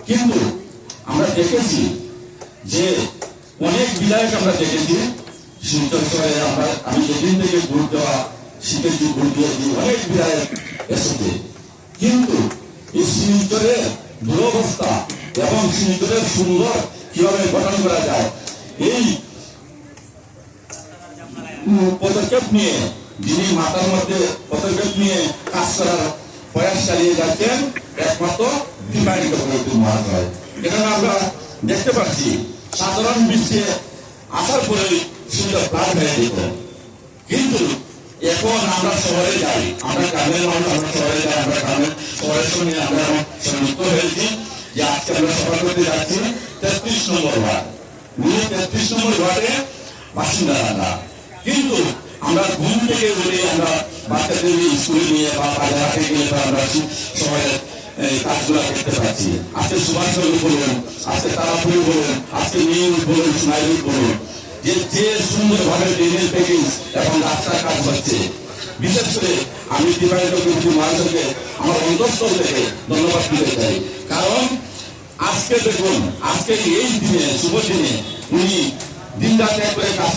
কিন্তু আমরা দেখেছি যে অনেক বিধায়ক আমরা দেখেছি শিলচর শহরে। আমি যেদিন থেকে ভোট দেওয়া শিখেছি, ভোট দিয়েছি, অনেক বিধায়ক এসেছে, কিন্তু এই শিলচরের দুরবস্থা এবং শিলচরের সুন্দর কিভাবে গঠন করা যায় এই পদক্ষেপ নিয়ে যিনি মাথার মধ্যে পদক্ষেপ নিয়ে কাজ করার প্রয়াস চালিয়ে যাচ্ছেন একমাত্র দীপায়িত মহাশয়। এখানে আমরা দেখতে পাচ্ছি সাধারণ বিশ্বে আসার পরে সুন্দর প্রাণ হয়ে যেত, কিন্তু এখন আমরা শহরে যাই, আমরা গ্রামের মানুষ, আমরা শহরে যাই, আমরা গ্রামের শহরের সঙ্গে আমরা সংযুক্ত হয়েছি যে আজকে আমরা সভা করতে যাচ্ছি 33 নম্বর ওয়ার্ড। 33 নম্বর ওয়ার্ডে বাসিন্দা আমরা, কিন্তু আমরা ঘুম থেকে উঠে আমরা বাচ্চাদের স্কুলে নিয়ে বা বাজারে গিয়ে আমরা শহরের কাজগুলো দেখতে পাচ্ছি। আজকে সুভাষচন্দ্র বলুন, আজকে তারাপুরি বলুন, আজকে নিউজ বলুন, সোনাইরুট বলুন, যে সুন্দরভাবে ট্রেনের প্যাকেজ এবং রাস্তার কাজ হচ্ছে। বিশেষ করে আমি দীপায়িত মহাশয়কে আমার অন্তঃস্থল থেকে ধন্যবাদ দিতে চাই, কারণ আজকে দেখুন, আজকে এই দিনে শুভ দিনে উনি দিন রাত এক করে কাজ